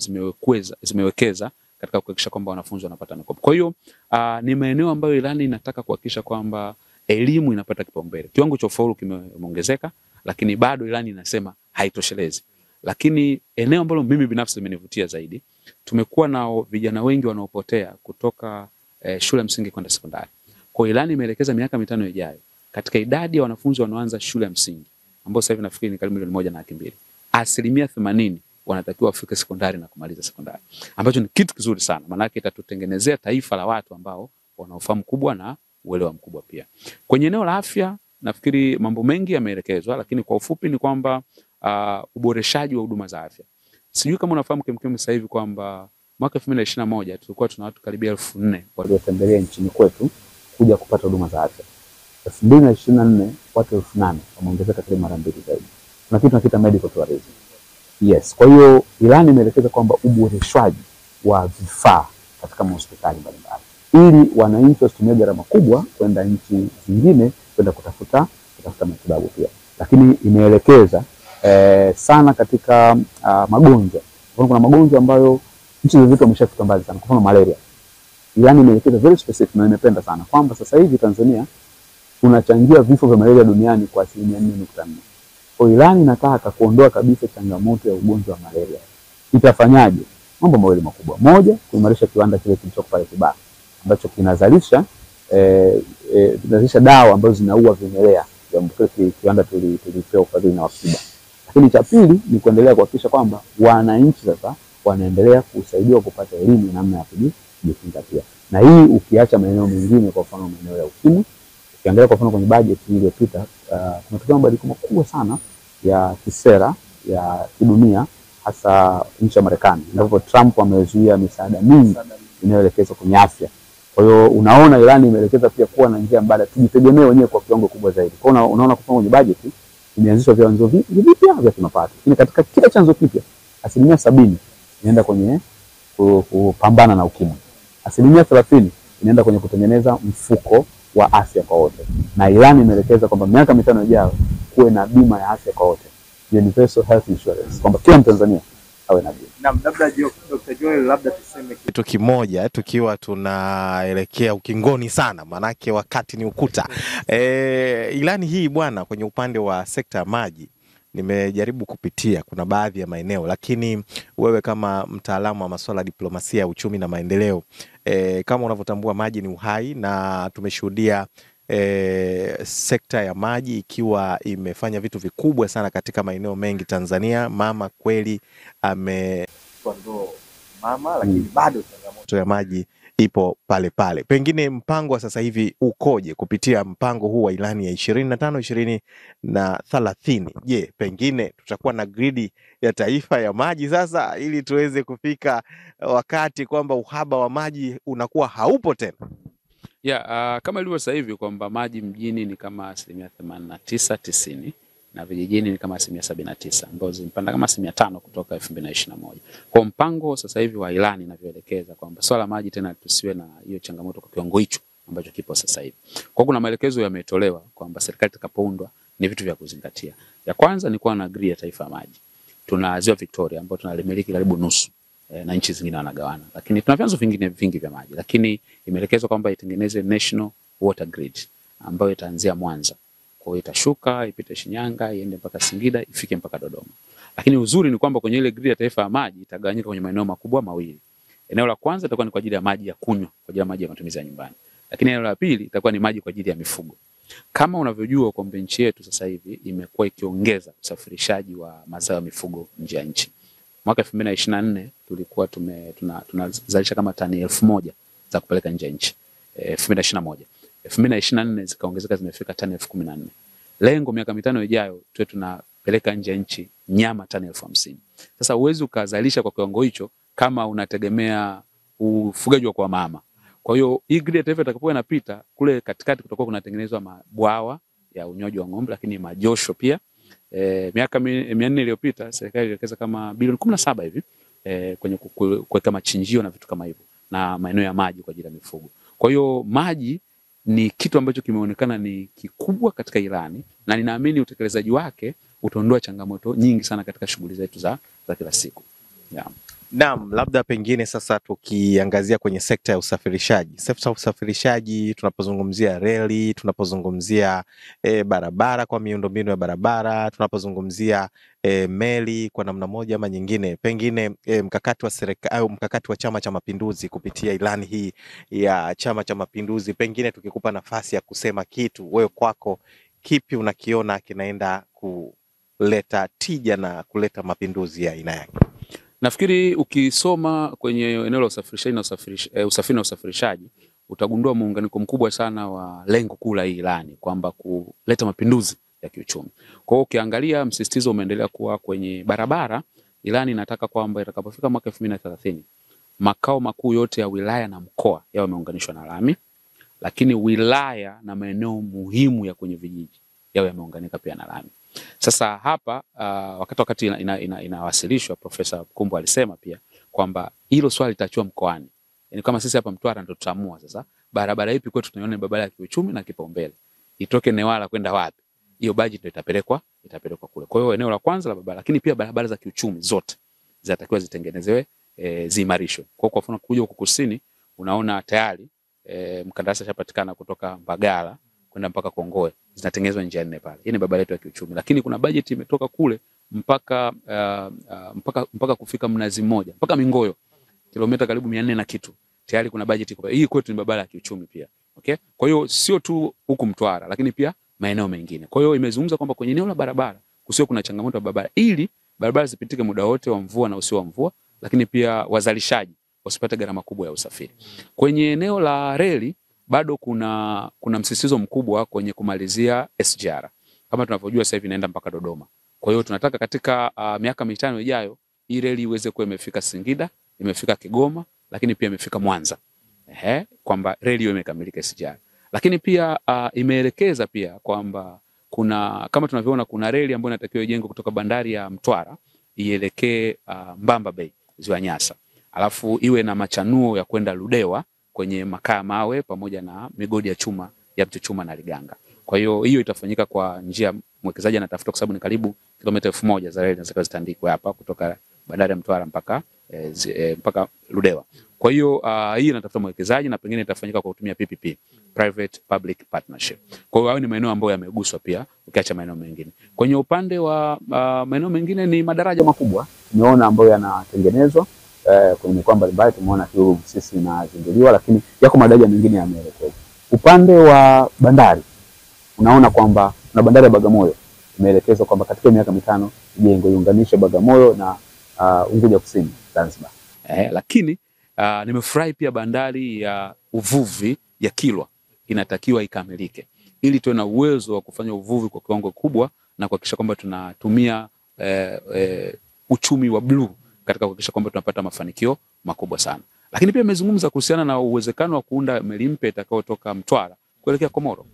zimewekeza katika kuhakikisha kwamba wanafunzi wanapata mikopo. Kwa hiyo ni maeneo ambayo ilani inataka kuhakikisha kwamba elimu inapata kipaumbele. Kiwango cha ufaulu kimeongezeka lakini bado ilani inasema haitoshelezi. Lakini eneo ambalo mimi binafsi limenivutia zaidi, tumekuwa na vijana wengi wanaopotea kutoka shule msingi kwenda sekondari. Kwa ilani imeelekeza miaka 5 ijayo katika idadi ya wanafunzi wanaoanza shule ya msingi ambao sasa hivi nafikiri ni karibu 1.2 milioni, 80% wanatakiwa wafike sekondari na kumaliza sekondari, ambacho ni kitu kizuri sana. Maana yake itatutengenezea taifa la watu ambao wanaofahamu kubwa na uelewa mkubwa pia. Kwenye eneo la afya nafikiri mambo mengi yameelekezwa, lakini kwa ufupi ni kwamba uboreshaji wa huduma za afya. Sijui kama unafahamu kimkemu sasa hivi kwamba mwaka 2021 tulikuwa tuna watu karibia 4,000
waliotembelea nchini kwetu kuja kupata huduma za afya. 2024 watu 8,000 wameongezeka kile mara 2 zaidi. Kuna kitu tunakiita medical tourism. Yes, kwa hiyo ilani imeelekeza kwamba uboreshwaji wa vifaa katika hospitali mbalimbali ili wananchi wasitumie gharama kubwa kwenda nchi zingine kwenda kutafuta matibabu pia. Lakini imeelekeza sana katika magonjwa. Kuna magonjwa ambayo nchi zetu wameshafika mbali sana, kwa mfano malaria. Ilani imeelekeza very specific na nimependa sana kwamba sasa hivi Tanzania tunachangia vifo vya malaria duniani kwa 4.4%. Kwa ilani inataka kuondoa kabisa changamoto ya ugonjwa wa malaria. Itafanyaje? Mambo mawili makubwa. Moja, kuimarisha kiwanda kile kilichoko pale Kibaha ambacho kinazalisha dawa ambazo zinaua vimelea. Kiwanda tulipewa ufadhili na Wakiba. Lakini cha pili ni kuendelea kuhakikisha kwamba wananchi sasa wanaendelea kusaidiwa kupata elimu namna ya kujikinga pia. Na hii ukiacha maeneo mengine, kwa mfano maeneo ya ukimwi, ukiangalia kwa mfano kwenye budget iliyopita kumetokea mabadiliko makubwa sana ya kisera ya kidunia, hasa nchi ya Marekani ambapo Trump amezuia misaada mingi inayoelekezwa kwenye afya. Kwa hiyo unaona ilani imeelekeza pia kuwa na njia mbadala, tujitegemee wenyewe kwa kiwango kubwa zaidi. Kwa hiyo unaona kwa kwenye budget imeanzishwa vyanzo vipya vya kimapato. Lakini katika kila chanzo kipya 70% inaenda kwenye kupambana na ukimwi. 30% inaenda kwenye kutengeneza mfuko wa afya kwa wote. Na ilani imeelekeza kwamba miaka 5 ijayo kuwe na bima ya afya kwa wote. Universal Health Insurance. Kwamba kila Mtanzania awe na bima.
Na labda Dr. Joel, labda tuseme kitu kimoja tukiwa tunaelekea ukingoni sana, manake wakati ni ukuta. Ilani hii bwana, kwenye upande wa sekta ya maji nimejaribu kupitia, kuna baadhi ya maeneo, lakini wewe kama mtaalamu wa masuala ya diplomasia ya uchumi na maendeleo, kama unavyotambua maji ni uhai, na tumeshuhudia sekta ya maji ikiwa imefanya vitu vikubwa sana katika maeneo mengi Tanzania. Mama kweli ametoa mama, lakini bado changamoto ya maji ipo pale pale. Pengine mpango wa sasa hivi ukoje kupitia mpango huu wa ilani ya 25 2030? Je, pengine tutakuwa na gridi ya taifa ya maji sasa, ili tuweze kufika wakati kwamba uhaba wa maji unakuwa haupo tena?
Kama ilivyo sasa hivi kwamba maji mjini ni kama 89-90 na vijijini ni kama 79, ambazo zimepanda kama 5% kutoka 2021. Kwa mpango sasa hivi wa ilani inavyoelekeza kwamba swala maji tena tusiwe na hiyo changamoto kwa kiwango hicho ambacho kipo sasa hivi. Kwa kuna maelekezo yametolewa kwamba serikali itakapoundwa ni vitu vya kuzingatia. Ya kwanza ni kuwa na gridi ya taifa ya maji. Tuna Ziwa Victoria ambao tunalimiliki karibu nusu, na nchi zingine wanagawana, lakini tuna vyanzo vingine vingi vya maji, lakini imeelekezwa kwamba itengeneze national water grid ambayo itaanzia Mwanza, kwa hiyo itashuka ipite Shinyanga iende mpaka Singida ifike mpaka Dodoma. Lakini uzuri ni kwamba kwenye ile grid ya taifa ya maji itagawanyika kwenye maeneo makubwa mawili. Eneo la kwanza litakuwa ni kwa ajili ya maji ya kunywa, kwa ajili ya maji ya matumizi ya nyumbani, lakini eneo la pili itakuwa ni maji kwa ajili ya mifugo. Kama unavyojua kwamba nchi yetu sasa hivi imekuwa ikiongeza usafirishaji wa mazao ya mifugo nje ya nchi. Mwaka 2024 tulikuwa tunazalisha kama tani 1,000 za kupeleka nje ya nchi. 2021. 2024 zikaongezeka zimefika tani 14,000. Lengo miaka 5 ijayo tuwe tunapeleka nje ya nchi nyama tani 50,000. Sasa uwezo ukazalisha kwa kiwango hicho kama unategemea ufugaji wa kwa mama. Kwa hiyo hii grid ya taifa itakapokuwa inapita kule katikati kutakuwa kunatengenezwa mabwawa ya unywaji wa ng'ombe, lakini majosho pia. Miaka 4 iliyopita serikali iliwekeza kama bilioni 17 hivi kwenye kuweka machinjio na vitu kama hivyo na maeneo ya maji kwa ajili ya mifugo. Kwa hiyo maji ni kitu ambacho kimeonekana ni kikubwa katika ilani, na ninaamini utekelezaji wake utaondoa changamoto nyingi sana katika shughuli zetu za kila siku.
Naam, labda pengine sasa tukiangazia kwenye sekta ya usafirishaji. Sekta ya usafirishaji tunapozungumzia reli, tunapozungumzia barabara kwa miundombinu ya barabara, tunapozungumzia meli kwa namna moja ama nyingine. Pengine mkakati wa serikali au mkakati wa Chama cha Mapinduzi kupitia ilani hii ya Chama cha Mapinduzi, pengine tukikupa nafasi ya kusema kitu, wewe kwako kipi unakiona kinaenda kuleta tija na kuleta mapinduzi ya aina yake?
Nafikiri ukisoma kwenye eneo la usafirishaji na usafiri na usafirishaji utagundua muunganiko mkubwa sana wa lengo kuu la hii ilani kwamba kuleta mapinduzi ya kiuchumi. Kwa hiyo ukiangalia msisitizo umeendelea kuwa kwenye barabara. Ilani inataka kwamba itakapofika mwaka 2030 makao makuu yote ya wilaya na mkoa yawe yameunganishwa na lami, lakini wilaya na maeneo muhimu ya kwenye vijiji yawe yameunganika pia na lami. Sasa hapa wakati inawasilishwa, Profesa Kumbo alisema pia kwamba hilo swali litachua mkoani. Yaani kama sisi hapa Mtwara ndio tutaamua sasa barabara ipi kwetu tunaiona barabara ya kiuchumi na kipaumbele. Itoke Newala kwenda wapi? Hiyo budget ndio itapelekwa kule. Kwa hiyo eneo la kwanza la barabara, lakini pia barabara za kiuchumi zote zinatakiwa zitengenezewe, ziimarishwe. Kwa mfano kuja huko kusini unaona tayari mkandarasi ashapatikana kutoka Mbagala kwenda mpaka Kongoe, zinatengenezwa njia 4 pale. Hii ni barabara yetu ya kiuchumi, lakini kuna budget imetoka kule mpaka kufika Mnazi Mmoja mpaka Mingoyo, kilomita karibu 400 na kitu. Tayari kuna budget iko. Hii kwetu ni barabara ya kiuchumi pia. Okay? Kwa hiyo sio tu huku Mtwara, lakini pia maeneo mengine. Kwa hiyo imezungumza kwamba kwenye eneo la barabara kusio kuna changamoto ya barabara, ili barabara zipitike muda wote wa mvua na usio wa mvua, lakini pia wazalishaji wasipate gharama kubwa ya usafiri. Kwenye eneo la reli bado kuna msisitizo mkubwa kwenye kumalizia SGR. Kama tunavyojua sasa hivi inaenda mpaka Dodoma. Kwa hiyo tunataka katika miaka 5 ijayo hii reli iweze kuwa imefika Singida, imefika Kigoma, lakini pia imefika Mwanza. Kwamba reli hiyo imekamilika SGR. Lakini pia imeelekeza pia kwamba kama tunavyoona kuna reli ambayo inatakiwa ijengwe kutoka bandari ya Mtwara ielekee Mbamba Bay, Ziwa Nyasa. Alafu iwe na machanuo ya kwenda Ludewa kwenye makaa mawe pamoja na migodi ya chuma ya Mchuchuma na Liganga. Kwa hiyo itafanyika kwa njia mwekezaji anatafuta, kwa sababu ni karibu kilomita 1000 za reli zinataka zitandikwe hapa kutoka bandari ya Mtwara mpaka Ludewa. Kwa hiyo hii inatafuta mwekezaji na pengine itafanyika kwa kutumia PPP, private public partnership. Kwa hiyo hayo ni maeneo ambayo yameguswa pia ukiacha maeneo mengine. Kwenye upande wa maeneo mengine ni madaraja makubwa
tumeona ambayo yanatengenezwa kwenye mikoa mbalimbali. Tumeona Kilulu sisi inazinduliwa, lakini yako madaraja mengine yameelekezwa. Upande wa bandari unaona kwamba na bandari ya Bagamoyo imeelekezwa kwamba katika miaka 5 jengo iunganishe Bagamoyo na Unguja Kusini Zanzibar.
Lakini nimefurahi pia bandari ya uvuvi ya Kilwa inatakiwa ikamilike ili tuwe na uwezo wa kufanya uvuvi kwa kiwango kubwa na kuhakikisha kwamba tunatumia uchumi wa blue katika kuhakikisha kwamba tunapata mafanikio makubwa sana. Lakini pia nimezungumza kuhusiana na uwezekano wa kuunda meli mpya itakayotoka Mtwara kuelekea Komoro.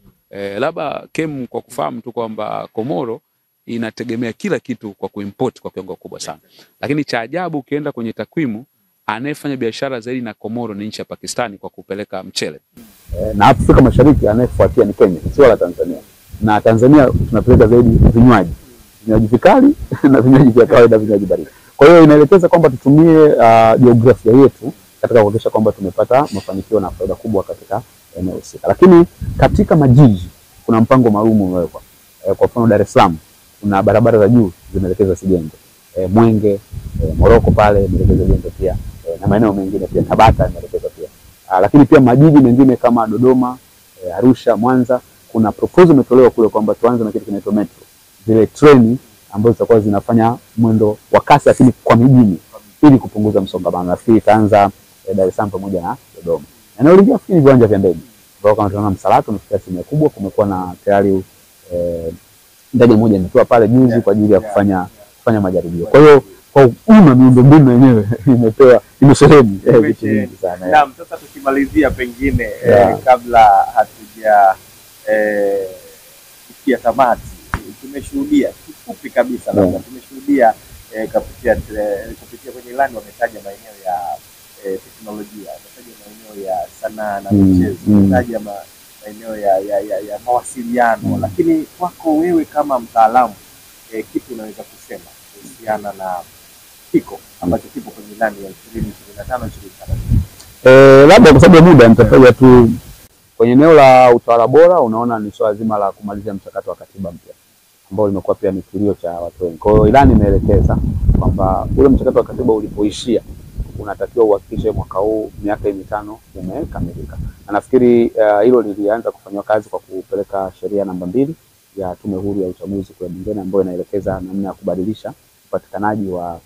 Labda Kem kwa kufahamu tu kwamba Komoro inategemea kila kitu kwa kuimport kwa kiwango kubwa sana. Lakini cha ajabu ukienda kwenye takwimu, anayefanya biashara zaidi na Komoro ni nchi ya Pakistani kwa kupeleka mchele.
Na Afrika Mashariki anayefuatia ni Kenya, sio la Tanzania. Na Tanzania tunapeleka zaidi vinywaji vikali na vinywaji vya kawaida, vinywaji baridi. Kwa hiyo inaelekeza kwamba tutumie jiografia yetu katika kuhakikisha kwamba tumepata mafanikio na faida kubwa katika eneo husika. Lakini katika majiji kuna mpango maalum umewekwa. Kwa mfano Dar es Salaam kuna barabara za juu zimeelekezwa zijengwe. Mwenge, Moroko pale imeelekezwa zijengwe pia, na maeneo mengine pia Tabata imeelekezwa pia. Lakini pia majiji mengine kama Dodoma, Arusha, Mwanza kuna proposal imetolewa kule kwamba tuanze na kitu kinaitwa metro. Zile treni ambazo zitakuwa zinafanya mwendo wa kasi lakini kwa mijini ili kupunguza msongamano. Nafikiri itaanza Dar es Salaam pamoja na Dodoma. Eneo lingine nafikiri viwanja vya ndege. Kwa kama tunaona Msalato umefikia asilimia kubwa, kumekuwa na tayari ndege moja imetua pale juzi kwa ajili ya kufanya majaribio. Kwa hiyo kwa miundombinu yenyewe imesheheni vitu vingi sana.
Naam, sasa tukimalizia pengine kabla hatuja kufikia tamati, tumeshuhudia kifupi kabisa labda tumeshuhudia kupitia kwenye ilani wametaja maeneo ya teknolojia, wametaja maeneo ya sanaa na michezo, wametaja maeneo ya mawasiliano. Lakini kwako wewe kama mtaalamu, kitu unaweza kusema kuhusiana na hiko ambacho kipo kwenye ilani ya 2025-2030?
Labda kwa sababu ya muda nitataja tu kwenye eneo la utawala bora. Unaona ni swala zima la kumalizia mchakato wa katiba mpya ambao limekuwa pia ni kilio cha watu wengi. Kwa hiyo ilani imeelekeza kwamba ule mchakato wa katiba ulipoishia unatakiwa uhakikishe mwaka huu miaka 5 umekamilika. Na nafikiri hilo lilianza kufanywa kazi kwa kupeleka sheria namba 2 ya Tume Huru ya Uchaguzi kwa bungeni ambayo inaelekeza namna ya kubadilisha upatikanaji wa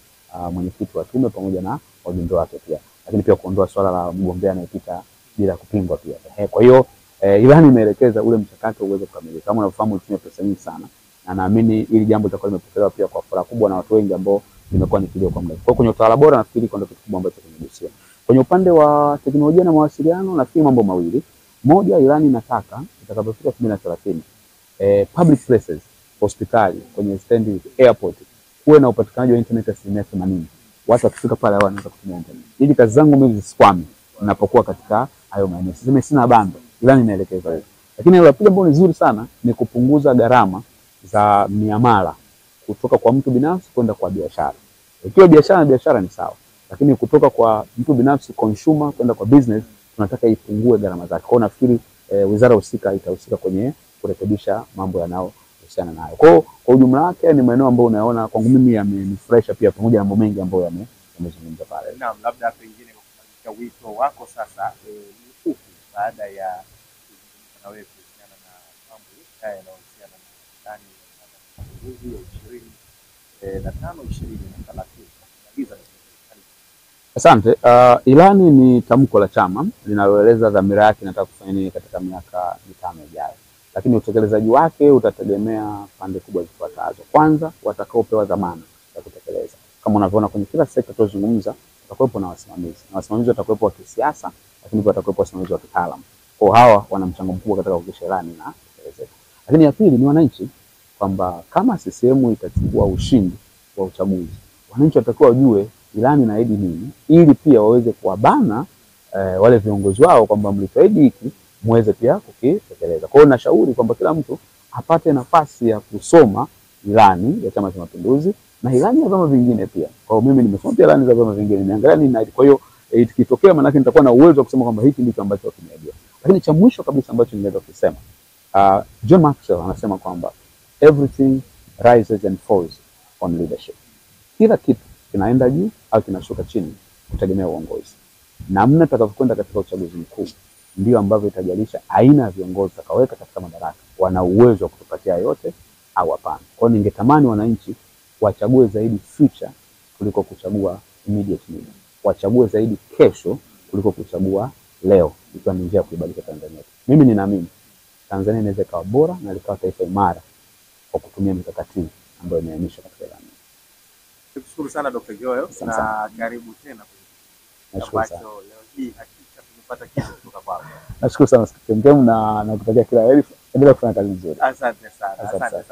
mwenyekiti wa tume pamoja na wajumbe wake pia. Lakini pia kuondoa swala la mgombea anayepita bila kupingwa pia. Kwa hiyo ilani imeelekeza ule mchakato uweze kukamilika. Kama unafahamu ulitumia pesa nyingi sana, na naamini hili jambo litakuwa limepokelewa pia kwa furaha kubwa na watu wengi ambao limekuwa ni kilio kwa muda. Kwa kwenye utawala bora nafikiri kwa ndio kitu kubwa ambacho kimegusia. Kwenye upande wa teknolojia na mawasiliano nafikiri mambo mawili. Moja, ilani inataka itakapofika 2030 public places, hospitali, kwenye stendi, airport, kuwe na upatikanaji wa internet asilimia 80. Watu wakifika pale wanaweza kutumia internet. Ili kazi zangu mimi zisikwame ninapokuwa katika hayo maeneo. Siseme sina bando, ilani inaelekeza hivyo. Lakini la pili ambalo ni nzuri sana ni kupunguza gharama za miamala kutoka kwa mtu binafsi kwenda kwa biashara. Ikiwa biashara na biashara ni sawa, lakini kutoka kwa mtu binafsi consumer kwenda kwa business tunataka ipungue gharama zake. Kwa hiyo nafikiri wizara husika itahusika kwenye kurekebisha mambo yanayohusiana nayo. Kwa ujumla wake ni maeneo ambayo unaona kwangu mimi yamenifurahisha pia, pamoja na mambo mengi ambayo yamezungumzwa pale.
Naam, labda pengine kwa wito wako sasa ni upi baada ya kuzungumza na wewe kuhusiana na mambo haya yanayohusiana na ndani ya uchaguzi wa 2025 2030.
Asante. Ilani ni tamko la chama linaloeleza dhamira yake inataka kufanya nini katika miaka 5 ijayo. Lakini utekelezaji wake utategemea pande kubwa zifuatazo. Kwanza, watakaopewa dhamana ya kutekeleza. Kama unavyoona kwenye kila sekta tunazungumza, watakuwepo na wasimamizi. Na wasimamizi watakuwepo wa kisiasa, lakini pia watakuwepo wasimamizi wa kitaalamu. Kwa hawa wana mchango mkubwa katika kuhakikisha ilani na kutekelezeka. Lakini ya pili ni wananchi, kwamba kama CCM itachukua ushindi wa uchaguzi, wananchi watakuwa wajue ilani inaahidi nini, ili pia waweze kuwabana wale viongozi wao kwamba mlitoahidi hiki muweze pia kukitekeleza. Kwa hiyo nashauri kwamba kila mtu apate nafasi ya kusoma ilani ya Chama cha Mapinduzi na ilani ya vyama vingine pia. Kwa hiyo mimi nimesoma pia ilani za vyama vingine, niangalia nini. Kwa hiyo ikitokea maana yake nitakuwa na uwezo wa kusema kwamba hiki ndicho ambacho kimeahidiwa. Lakini cha mwisho kabisa ambacho ningeweza kusema, John Maxwell anasema kwamba everything rises and falls on leadership. Kila kitu kinaenda juu au kinashuka chini kutegemea uongozi. Namna tutakavyokwenda katika uchaguzi mkuu ndio ambavyo itajalisha aina ya viongozi tutakaweka katika madaraka, wana uwezo wa kutupatia yote au hapana. Kwa hiyo ningetamani wananchi wachague zaidi future kuliko kuchagua immediate need. Wachague zaidi kesho kuliko kuchagua leo, ikiwa ni njia ya kuibadilisha Tanzania. Mimi ninaamini Tanzania inaweza kuwa bora na likawa taifa imara kwa kutumia mikakati ambayo imeainishwa katika ilani.
Nikushukuru sana Dr. Joel na karibu tena.
Nashukuru sana.
Leo hii hakika tumepata kitu kutoka kwako.
Nashukuru sana na nakutakia kila heri. Endelea kufanya kazi nzuri.
Asante sana. Asante sana.